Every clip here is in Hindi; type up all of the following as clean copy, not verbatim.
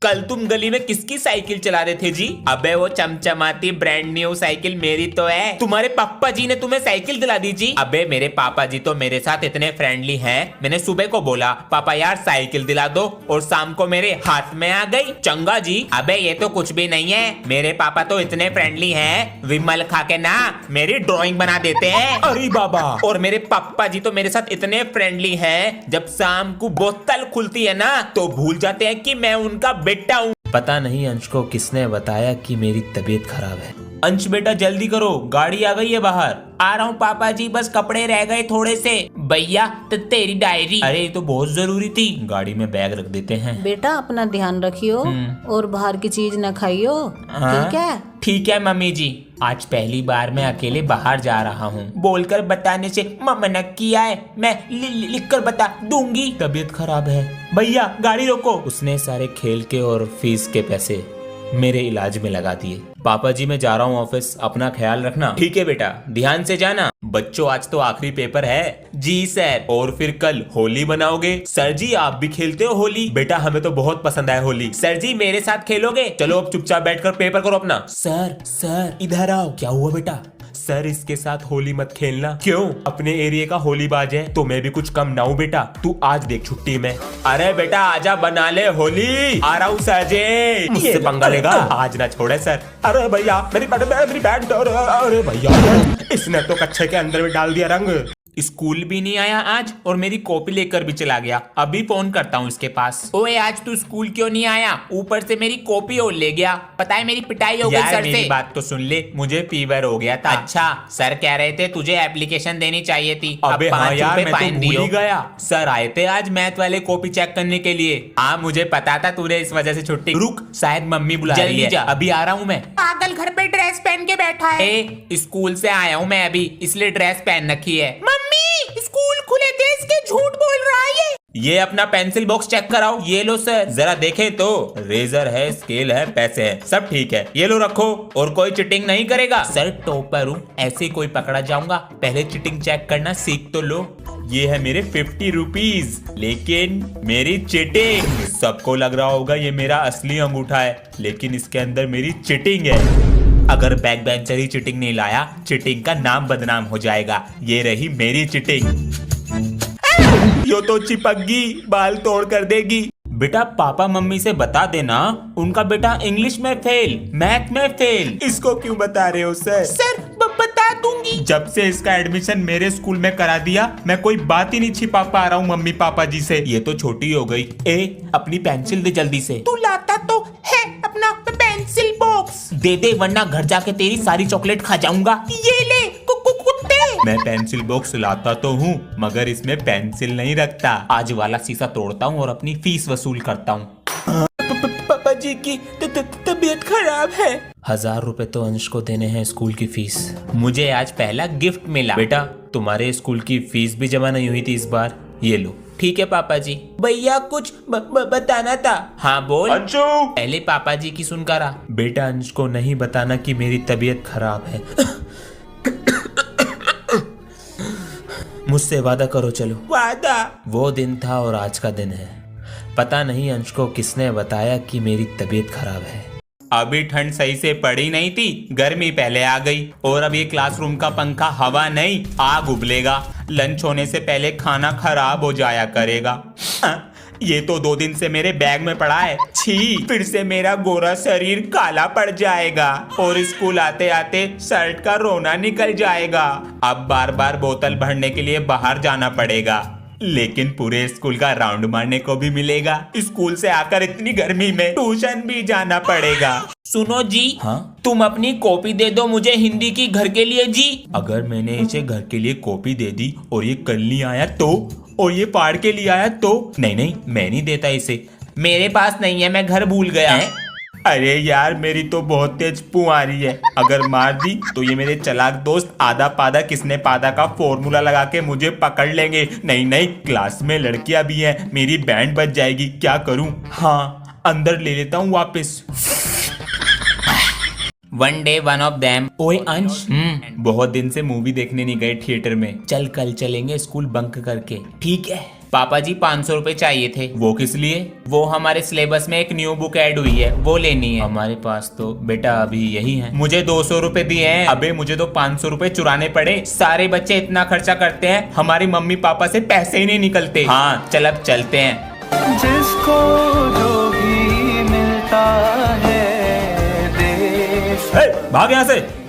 कल तुम गली में किसकी साइकिल चला रहे थे जी? अबे वो चमचमाती ब्रांड न्यू साइकिल मेरी तो है। तुम्हारे पापा जी ने तुम्हें साइकिल दिला दी जी? अबे मेरे पापा जी तो मेरे साथ इतने फ्रेंडली हैं। मैंने सुबह को बोला पापा यार साइकिल दिला दो और शाम को मेरे हाथ में आ गई। चंगा जी। अबे ये तो कुछ भी नहीं है, मेरे पापा तो इतने फ्रेंडली हैं, विमल खा के ना मेरी ड्राइंग बना देते हैं। अरे बाबा। और मेरे पापा जी तो मेरे साथ इतने फ्रेंडली हैं, जब शाम को बोतल खुलती है ना तो भूल जाते हैं कि मैं उनका बेटा हूँ। पता नहीं अंश को किसने बताया कि मेरी तबीयत खराब है। अंश बेटा जल्दी करो, गाड़ी आ गई है बाहर। आ रहा हूँ पापा जी, बस कपड़े रह गए थोड़े से। भैया तो तेरी डायरी। अरे ये तो बहुत जरूरी थी, गाड़ी में बैग रख देते हैं। बेटा अपना ध्यान रखियो और बाहर की चीज न खाइयो, ठीक है? ठीक है मम्मी जी। आज पहली बार मैं अकेले बाहर जा रहा हूँ। बोलकर बताने से मना किया है, मैं लिख कर बता दूंगी। तबीयत खराब है भैया, गाड़ी रोको। उसने सारे खेल के और फीस के पैसे मेरे इलाज में लगा दिए। पापा जी मैं जा रहा हूँ ऑफिस, अपना ख्याल रखना। ठीक है बेटा, ध्यान से जाना। बच्चों आज तो आखिरी पेपर है। जी सर। और फिर कल होली बनाओगे? सर जी आप भी खेलते हो होली? बेटा हमें तो बहुत पसंद है होली। सर जी मेरे साथ खेलोगे? चलो अब चुपचाप बैठकर पेपर करो अपना। सर इधर आओ। क्या हुआ बेटा? सर इसके साथ होली मत खेलना। क्यों? अपने एरिया का होली बाज है तो मैं भी कुछ कम ना हूँ बेटा। तू आज देख छुट्टी में। अरे बेटा आजा बना ले होली। आ रहा हूँ सर जी। मुझसे पंगा लेगा? आज ना छोड़े सर। अरे भैया मेरी बैट। अरे भैया इसने तो कच्चे के अंदर भी डाल दिया रंग। स्कूल भी नहीं आया आज और मेरी कॉपी लेकर भी चला गया। अभी फोन करता हूँ इसके पास। ओए आज तू स्कूल क्यों नहीं आया? ऊपर से मेरी कॉपी और ले गया। पता है मेरी पिटाई हो गई सर से। मेरी बात तो सुन ले, मुझे फीवर हो गया था। अच्छा सर कह रहे थे तुझे एप्लीकेशन देनी चाहिए थी। अबे हाँ यार मैं तो भूल ही गया। सर आए थे आज मैथ वाले कॉपी चेक करने के लिए। हाँ मुझे पता था तूने इस वजह से छुट्टी। रुक शायद मम्मी बुला रही है। अभी आ रहा हूँ मैं। पागल घर पे ड्रेस पहन के बैठा है। स्कूल से आया हूँ मैं अभी, इसलिए ड्रेस पहन रखी है। स्कूल खुले थे इसके, झूठ बोल रहा है ये अपना पेंसिल बॉक्स चेक कराओ। ये लो सर जरा देखे तो। रेजर है, स्केल है, पैसे है, सब ठीक है। ये लो रखो। और कोई चिटिंग नहीं करेगा? सर टॉपर हूँ, ऐसे कोई पकड़ा जाऊंगा? पहले चिटिंग चेक करना सीख तो लो। ये है मेरे 50 रुपीज, लेकिन मेरी चिटिंग। सबको लग रहा होगा ये मेरा असली अंगूठा है, लेकिन इसके अंदर मेरी चिटिंग है। अगर बैक बेंचर ही चिटिंग नहीं लाया, चिटिंग का नाम बदनाम हो जाएगा। ये रही मेरी चिटिंग। यो तो चिपक बाल तोड़ कर देगी। बेटा पापा मम्मी से बता देना उनका बेटा इंग्लिश में फेल, मैथ में फेल। इसको क्यों बता रहे हो सर? सर बता दूंगी। जब से इसका एडमिशन मेरे स्कूल में करा दिया, मैं कोई बात ही नहीं छिपा पा रहा हूँ मम्मी पापा जी से। ये तो छोटी हो गई। अपनी पेंसिल दे जल्दी से। तू लाता तो है अपना पेंसिल बॉक्स? दे दे वरना घर जाके तेरी सारी चॉकलेट खा जाऊंगा। ये ले कुत्ते। मैं पेंसिल बॉक्स लाता तो हूँ, मगर इसमें पेंसिल नहीं रखता। आज वाला शीशा तोड़ता हूँ और अपनी फीस वसूल करता हूँ। पापा जी की तबीयत खराब है। 1000 रुपए तो अंश को देने हैं स्कूल की फीस। मुझे आज पहला गिफ्ट मिला। बेटा तुम्हारे स्कूल की फीस भी जमा नहीं हुई थी इस बार, ये लो। ठीक है पापा जी। भैया कुछ बताना था। हाँ बोल अंशु। पहले पापा जी की सुन करा। बेटा अंश को नहीं बताना कि मेरी तबीयत खराब है। मुझसे वादा करो चलो। वादा? वो दिन था और आज का दिन है। पता नहीं अंश को किसने बताया कि मेरी तबीयत खराब है। अभी ठंड सही से पड़ी नहीं थी, गर्मी पहले आ गई। और अब ये क्लासरूम का पंखा हवा नहीं आग उबलेगा। लंच होने से पहले खाना खराब हो जाया करेगा। ये तो 2 दिन से मेरे बैग में पड़ा है। छी, फिर से मेरा गोरा शरीर काला पड़ जाएगा और स्कूल आते आते शर्ट का रोना निकल जाएगा। अब बार बार बोतल भरने के लिए बाहर जाना पड़ेगा, लेकिन पूरे स्कूल का राउंड मारने को भी मिलेगा। स्कूल से आकर इतनी गर्मी में ट्यूशन भी जाना पड़ेगा। सुनो जी। हाँ? तुम अपनी कॉपी दे दो मुझे हिंदी की घर के लिए जी। अगर मैंने इसे घर के लिए कॉपी दे दी और ये कल नहीं आया तो, और ये पाड़ के लिए आया तो? नहीं मैं नहीं देता इसे। मेरे पास नहीं है, मैं घर भूल गया। अरे यार मेरी तो बहुत तेज पू आ रही है। अगर मार दी तो ये मेरे चालाक दोस्त आधा पादा किसने पादा का फॉर्मूला लगा के मुझे पकड़ लेंगे। नहीं क्लास में लड़कियां भी हैं, मेरी बैंड बज जाएगी। क्या करूं? हाँ अंदर ले लेता हूं वापस। One day one of them. ओए अंश, बहुत दिन से मूवी देखने नहीं गए थिएटर में, चल कल चलेंगे स्कूल बंक करके। ठीक है पापा जी, 500 रुपए चाहिए थे। वो किस लिए? वो हमारे सिलेबस में एक न्यू बुक ऐड हुई है, वो लेनी है। हमारे पास तो बेटा अभी यही है। मुझे 200 रुपए दिए हैं। अबे मुझे तो 500 रुपए चुराने पड़े। सारे बच्चे इतना खर्चा करते हैं, हमारी मम्मी पापा से पैसे ही नहीं निकलते। हाँ चल अब चलते हैं। जिसको जो भी मिलता है देश भाग यहाँ से।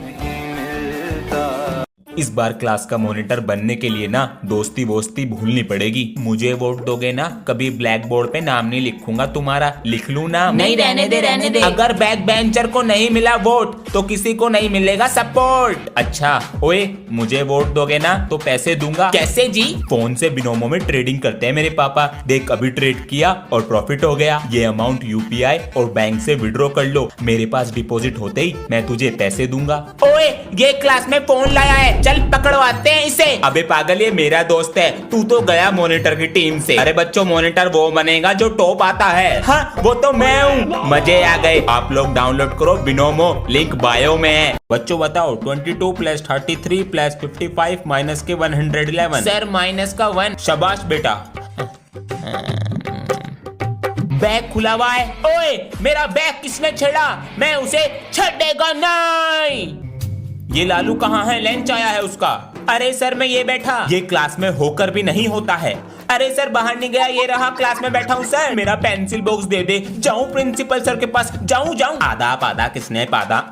इस बार क्लास का मॉनिटर बनने के लिए ना दोस्ती वोस्ती भूलनी पड़ेगी। मुझे वोट दोगे ना, कभी ब्लैक बोर्ड पे नाम नहीं लिखूंगा तुम्हारा। लिख लूं ना? नहीं, रहने दे रहने दे। अगर बैक बेंचर को नहीं मिला वोट तो किसी को नहीं मिलेगा सपोर्ट। अच्छा ओए, मुझे वोट दोगे ना तो पैसे दूंगा। कैसे जी? फोन से बिनोमो में ट्रेडिंग करते हैं मेरे पापा। देख अभी ट्रेड किया और प्रॉफिट हो गया। ये अमाउंट यूपीआई और बैंक से विड्रॉ कर लो। मेरे पास डिपॉजिट होते ही मैं तुझे पैसे दूंगा। ओए ये क्लास में फोन लाया है, चल पकड़वाते हैं इसे। अबे पागल, ये मेरा दोस्त है, तू तो गया मॉनिटर की टीम से। अरे बच्चों, मॉनिटर वो बनेगा जो टॉप आता है। हाँ वो तो मैं हूँ। मजे आ गए। आप लोग डाउनलोड करो बिनोमो, लिंक बायो में है। बच्चों बताओ 22 + 33 + 55 माइनस के 111। सर माइनस का 1। शाबाश बेटा। बैग खुला हुआ है। ओए मेरा बैग किसने छेड़ा? मैं उसे छेड़ेगा नहीं। ये लालू कहाँ है? लंच आया है उसका। अरे सर मैं ये बैठा। ये क्लास में होकर भी नहीं होता है। अरे सर बाहर नहीं गया, ये रहा क्लास में बैठा हूँ। सर मेरा पेंसिल बॉक्स दे दे। जाऊँ प्रिंसिपल सर के पास? जाऊँ? आधा पादा किसने पादा?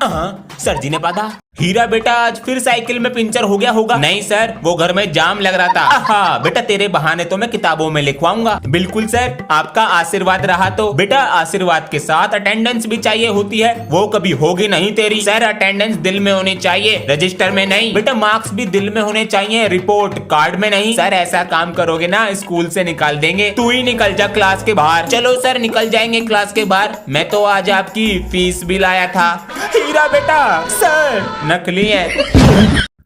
सर जी ने पादा। हीरा बेटा आज फिर साइकिल में पंचर हो गया होगा। नहीं सर, वो घर में जाम लग रहा था। आहा बेटा, तेरे बहाने तो मैं किताबों में लिखवाऊंगा। बिल्कुल सर, आपका आशीर्वाद रहा तो। बेटा आशीर्वाद के साथ अटेंडेंस भी चाहिए होती है, वो कभी होगी नहीं तेरी। सर अटेंडेंस दिल में होनी चाहिए, रजिस्टर में नहीं। बेटा मार्क्स भी दिल में होने चाहिए, रिपोर्ट कार्ड में नहीं। सर ऐसा काम करोगे ना स्कूल से निकाल देंगे। तू ही निकल जा क्लास के बाहर। चलो सर निकल जाएंगे क्लास के बाहर। मैं तो आज आपकी फीस भी लाया था। हीरा बेटा। सर नकली है।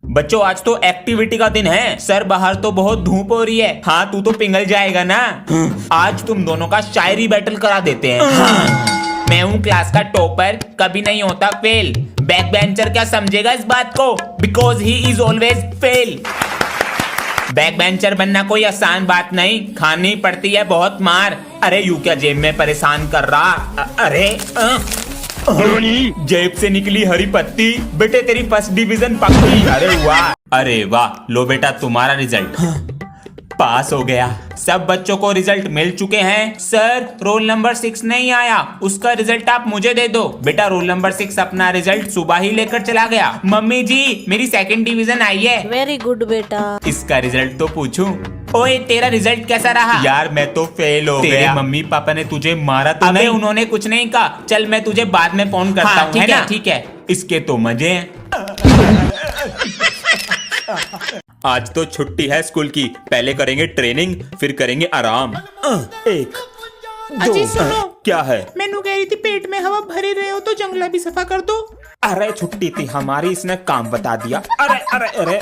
बच्चों आज तो एक्टिविटी का दिन है। सर बाहर तो बहुत धूप हो रही है। हाँ तू तो पिघल जाएगा ना। आज तुम दोनों का शायरी बैटल करा देते हैं। मैं हूँ क्लास का टॉपर, कभी नहीं होता फेल। बैक बेंचर क्या समझेगा इस बात को? Because he is always fail. Back bencher बनना कोई आसान बात नहीं, खानी पड़ती है बहुत मार। अरे यू क्या जेब में परेशान कर रहा? अरे जेब से निकली हरी पत्ती। बेटे तेरी फर्स्ट डिवीजन पक्की। अरे वाह, अरे वाह। लो बेटा तुम्हारा रिजल्ट। पास हो गया। सब बच्चों को रिजल्ट मिल चुके हैं। सर रोल नंबर 6 नहीं आया, उसका रिजल्ट आप मुझे दे दो। बेटा रोल नंबर 6 अपना रिजल्ट सुबह ही लेकर चला गया। मम्मी जी मेरी 2nd डिवीजन आई है। वेरी गुड बेटा। इसका रिजल्ट तो पूछूं? ओए तेरा रिजल्ट कैसा रहा? यार मैं तो फेल हो गया। तेरे मम्मी पापा ने तुझे मारा तो नहीं? उन्होंने कुछ नहीं कहा। चल मैं तुझे बाद में फोन करता हूँ। ठीक है ठीक है। इसके तो मजे हैं। आज तो छुट्टी है स्कूल की। पहले करेंगे ट्रेनिंग, फिर करेंगे आराम। 1 2 सुनो। क्या है? मैनू कह रही थी पेट में हवा भरे रहे हो तो जंगला भी सफा कर दो। अरे छुट्टी थी हमारी, इसने काम बता दिया। अरे अरे अरे,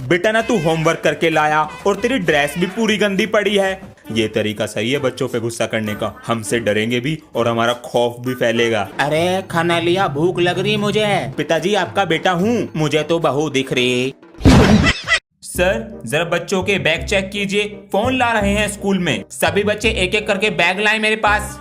बेटा ना तू होमवर्क करके लाया और तेरी ड्रेस भी पूरी गंदी पड़ी है। ये तरीका सही है बच्चों पे गुस्सा करने का। हमसे डरेंगे भी और हमारा खौफ भी फैलेगा। अरे खाना लिया, भूख लग रही मुझे। पिताजी आपका बेटा हूँ, मुझे तो बहू दिख रही। सर जरा बच्चों के बैग चेक कीजिए, फोन ला रहे हैं स्कूल में। सभी बच्चे एक एक करके बैग लाएं मेरे पास।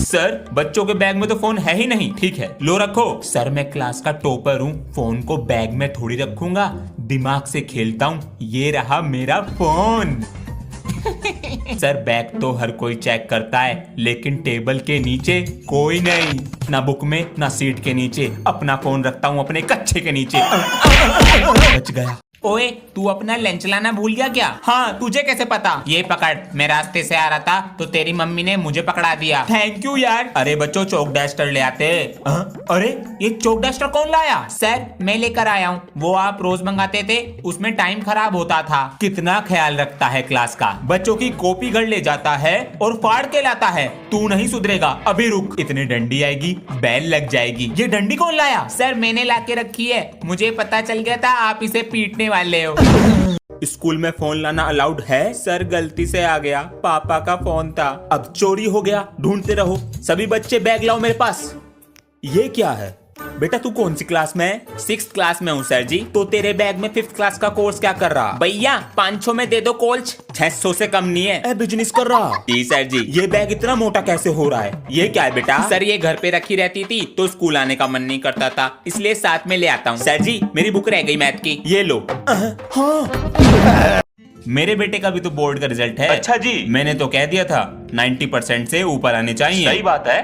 सर बच्चों के बैग में तो फोन है ही नहीं। ठीक है लो रखो। सर मैं क्लास का टॉपर हूँ, फोन को बैग में थोड़ी रखूंगा, दिमाग से खेलता हूँ। ये रहा मेरा फोन। सर बैग तो हर कोई चेक करता है, लेकिन टेबल के नीचे कोई नहीं। ना बुक में ना सीट के नीचे। अपना फोन रखता हूँ अपने कच्छे के नीचे। बच गया। ओए तू अपना लंच लाना भूल गया क्या? हाँ तुझे कैसे पता? ये पकड़, मैं रास्ते से आ रहा था तो तेरी मम्मी ने मुझे पकड़ा दिया। थैंक यू यार। अरे बच्चों चौक डस्टर ले आते। अरे ये चौक डस्टर कौन लाया? सर मैं लेकर आया हूँ, वो आप रोज मंगाते थे, उसमें टाइम खराब होता था। कितना ख्याल रखता है क्लास का। बच्चों की कॉपी घर ले जाता है और फाड़ के लाता है। तू नहीं सुधरेगा। अभी रुक, इतनी डंडी आएगी बैल लग जाएगी। ये डंडी कौन लाया? सर मैंने ला के रखी है, मुझे पता चल गया था आप इसे पीटने वाले हो। स्कूल में फोन लाना अलाउड है? सर गलती से आ गया, पापा का फोन था। अब चोरी हो गया, ढूंढते रहो। सभी बच्चे बैग लाओ मेरे पास। ये क्या है? बेटा तू कौन सी क्लास में है? 6th क्लास में हूँ सर जी। तो तेरे बैग में 5th क्लास का कोर्स क्या कर रहा? भैया 500 में दे दो कोल्च, 600 से कम नहीं है। बिजनेस कर रहा? जी सर जी। ये बैग इतना मोटा कैसे हो रहा है? ये क्या है बेटा? सर ये घर पे रखी रहती थी तो स्कूल आने का मन नहीं करता था, इसलिए साथ में ले आता हूँ। सर जी मेरी बुक रह गई मैथ की, ये लो। मेरे बेटे का भी तो बोर्ड का रिजल्ट है। अच्छा जी। मैंने तो कह दिया था 90% से ऊपर आने चाहिए। सही बात है।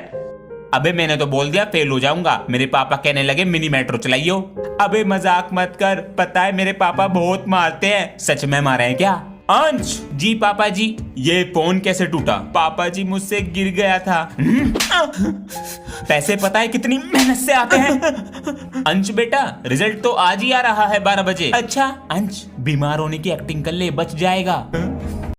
अबे मैंने तो बोल दिया फेल हो जाऊंगा। मेरे पापा कहने लगे मिनी मेट्रो चलाइयो। अबे मजाक मत कर, पता है मेरे पापा बहुत मारते हैं। सच में मारे हैं क्या? अंश। जी पापा जी। ये फोन कैसे टूटा? पापा जी मुझसे गिर गया था। पैसे पता है कितनी मेहनत से आते हैं? अंश बेटा रिजल्ट तो आज ही आ रहा है 12 बजे। अच्छा। अंश बीमार होने की एक्टिंग कर ले, बच जाएगा।